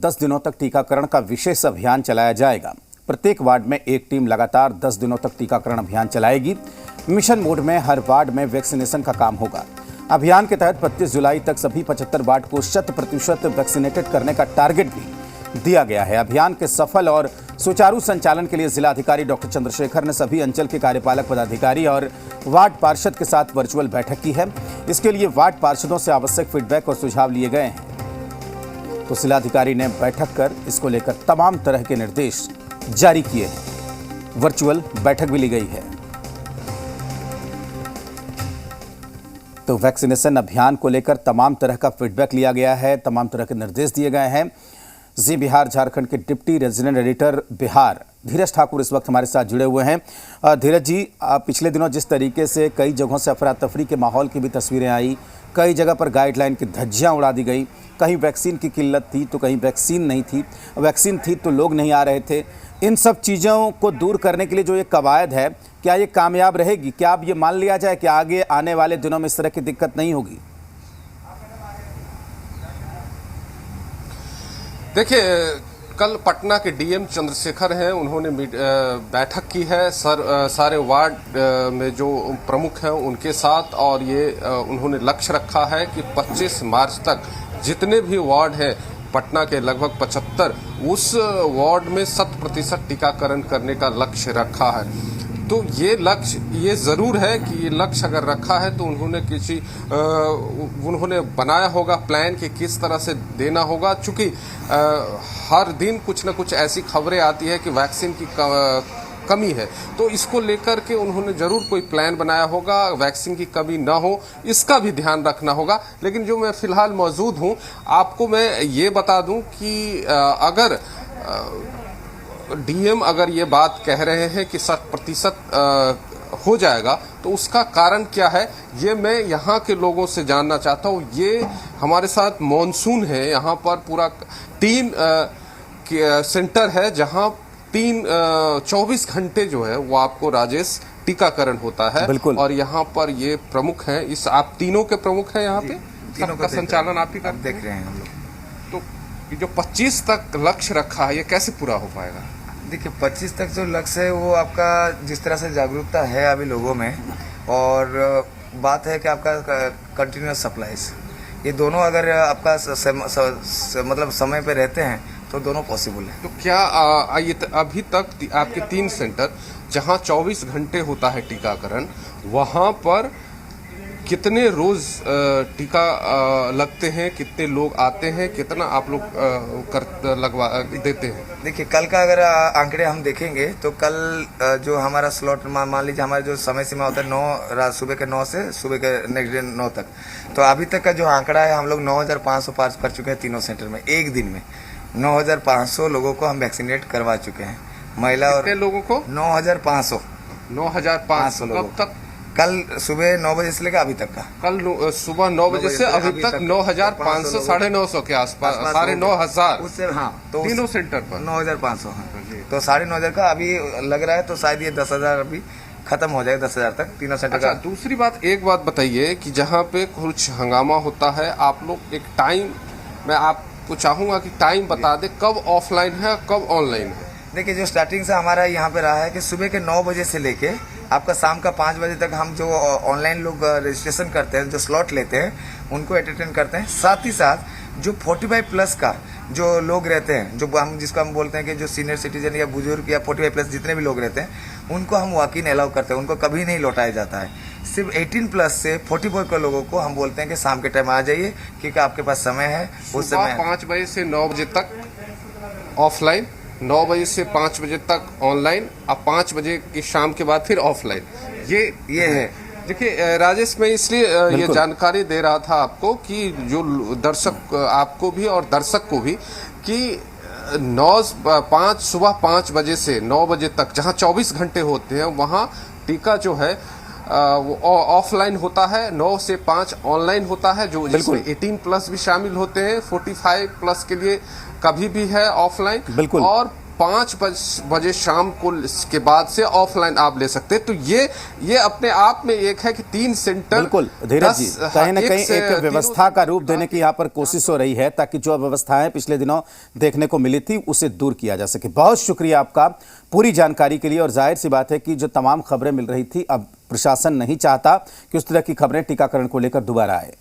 10 दिनों तक टीकाकरण का विशेष अभियान चलाया जाएगा। प्रत्येक वार्ड में एक टीम लगातार 10 दिनों तक टीकाकरण अभियान चलाएगी। मिशन मोड में हर वार्ड में वैक्सीनेशन का काम होगा। अभियान के तहत 25 जुलाई तक सभी 75 वार्ड को 100% वैक्सीनेटेड करने का टारगेट भी दिया गया है। अभियान के सफल और सुचारू संचालन के लिए जिलाधिकारी डॉक्टर चंद्रशेखर ने सभी अंचल के कार्यपालक पदाधिकारी और वार्ड पार्षद के साथ वर्चुअल बैठक की है। इसके लिए वार्ड पार्षदों से आवश्यक फीडबैक और सुझाव लिए गए हैं। तो जिलाधिकारी ने बैठक कर इसको लेकर तमाम तरह के निर्देश जारी किए हैं। वर्चुअल बैठक भी ली गई है। तो वैक्सीनेशन अभियान को लेकर तमाम तरह का फीडबैक लिया गया है, तमाम तरह के निर्देश दिए गए हैं। जी बिहार झारखंड के डिप्टी रेजिडेंट एडिटर बिहार धीरज ठाकुर इस वक्त हमारे साथ जुड़े हुए हैं। धीरज जी, पिछले दिनों जिस तरीके से कई जगहों से अफरा तफरी के माहौल की भी तस्वीरें आई, कई जगह पर गाइडलाइन की धज्जियां उड़ा दी गई, कहीं वैक्सीन की किल्लत थी तो कहीं वैक्सीन नहीं थी, वैक्सीन थी तो लोग नहीं आ रहे थे। इन सब चीज़ों को दूर करने के लिए जो ये कवायद है, क्या ये कामयाब रहेगी? क्या अब ये मान लिया जाए कि आगे आने वाले दिनों में इस तरह की दिक्कत नहीं होगी? देखिए, कल पटना के डीएम चंद्रशेखर हैं, उन्होंने बैठक की है सारे वार्ड में जो प्रमुख हैं उनके साथ, और ये उन्होंने लक्ष्य रखा है कि 25 मार्च तक जितने भी वार्ड हैं पटना के लगभग 75 उस वार्ड में 100% टीकाकरण करने का लक्ष्य रखा है। तो ये लक्ष्य ये जरूर है कि ये लक्ष्य अगर रखा है तो उन्होंने बनाया होगा प्लान कि किस तरह से देना होगा। चूंकि हर दिन कुछ न कुछ ऐसी खबरें आती है कि वैक्सीन की कमी है, तो इसको लेकर के उन्होंने जरूर कोई प्लान बनाया होगा, वैक्सीन की कमी ना हो इसका भी ध्यान रखना होगा। लेकिन जो मैं फिलहाल मौजूद हूं, आपको मैं ये बता दूं कि अगर डीएम अगर ये बात कह रहे हैं कि 100% हो जाएगा, तो उसका कारण क्या है ये मैं यहाँ के लोगों से जानना चाहता हूँ। ये हमारे साथ मॉनसून है, यहाँ पर पूरा 3 सेंटर है जहाँ 24 घंटे जो है वो आपको राजेश टीकाकरण होता है। बिल्कुल। और यहाँ पर ये प्रमुख हैं, इस आप तीनों के प्रमुख हैं यहाँ पे, तीनों का संचालन आप ही देख रहे हैं हम लोग। तो जो 25 तक लक्ष्य रखा है ये कैसे पूरा हो पाएगा? देखिए, 25 तक जो लक्ष्य है वो आपका जिस तरह से जागरूकता है अभी लोगों में, और बात है कि आपका कंटिन्यूस सप्लाईज, ये दोनों अगर आपका मतलब समय पे रहते हैं तो दोनों पॉसिबल है। तो क्या अभी तक आपके 3 सेंटर जहां 24 घंटे होता है टीकाकरण, वहां पर कितने रोज टीका लगते हैं, कितने लोग आते हैं, कितना आप लोग लगवा देते हैं? देखिए, कल का अगर आंकड़े हम देखेंगे तो कल जो हमारा स्लॉट मान लीजिए हमारा जो समय सीमा होता है सुबह के 9 से सुबह के नेक्स्ट डे 9 तक, तो अभी तक का जो आंकड़ा है हम लोग 9,500 पार कर चुके हैं तीनों सेंटर में। एक दिन में 9,500 लोगों को हम वैक्सीनेट करवा चुके हैं, महिला और लोगों को 9,500 लोगों कब तक? कल सुबह 9 बजे से लेकर अभी तक का। कल सुबह 9 बजे से अभी तक 9,500 950 के आसपास 9,500 उससे। हाँ, तो तीनों सेंटर पर 9,500। तो 9,500 का अभी लग रहा है, तो शायद ये 10,000 अभी खत्म हो जाएगा, 10,000 तक तीनों सेंटर का। दूसरी बात, एक बात बताइए कि जहाँ पे कुछ हंगामा होता है, आप लोग एक टाइम, मैं आपको चाहूंगा कि टाइम बता दे, कब ऑफलाइन है कब ऑनलाइन है? देखिए, जो स्टार्टिंग से हमारा यहाँ पे रहा है कि सुबह के 9 बजे से लेके आपका शाम का 5 बजे तक हम जो ऑनलाइन लोग रजिस्ट्रेशन करते हैं, जो स्लॉट लेते हैं, उनको एंटरटेन करते हैं। साथ ही साथ जो 45 प्लस का जो लोग रहते हैं, जो जिसको हम बोलते हैं कि जो सीनियर सिटीजन या बुजुर्ग या 45 प्लस जितने भी लोग रहते हैं, उनको हम वॉक इन अलाउ करते हैं, उनको कभी नहीं लौटाया जाता है। सिर्फ 18 प्लस से 44 के लोगों को हम बोलते हैं कि शाम के टाइम आ जाइए, क्योंकि आपके पास समय है। उस समय 5 बजे से 9 बजे तक ऑफलाइन, 9 बजे से 5 बजे तक ऑनलाइन, अब 5 बजे की शाम के बाद फिर ऑफलाइन। ये है। देखिए राजेश, मैं इसलिए ये जानकारी दे रहा था आपको कि जो दर्शक आपको भी और दर्शक को भी, कि सुबह 5 बजे से 9 बजे तक जहां 24 घंटे होते हैं, वहां टीका जो है वो ऑफलाइन होता है, 9 से 5 ऑनलाइन होता है, जो जिसमें 18 प्लस भी शामिल होते हैं, 45 प्लस के लिए कभी भी है ऑफलाइन, बिल्कुल। और 5 बजे शाम को के बाद से ऑफलाइन आप ले सकते हैं। तो ये अपने आप में एक है कि 3 सेंटर, बिल्कुल धीरज जी, कहीं ना कहीं एक व्यवस्था का रूप देने की यहाँ पर कोशिश हो रही है ताकि जो अव्यवस्थाएं पिछले दिनों देखने को मिली थी उसे दूर किया जा सके। बहुत शुक्रिया आपका पूरी जानकारी के लिए। और जाहिर सी बात है कि जो तमाम खबरें मिल रही थी, अब प्रशासन नहीं चाहता कि उस तरह की खबरें टीकाकरण को लेकर दोबारा आए।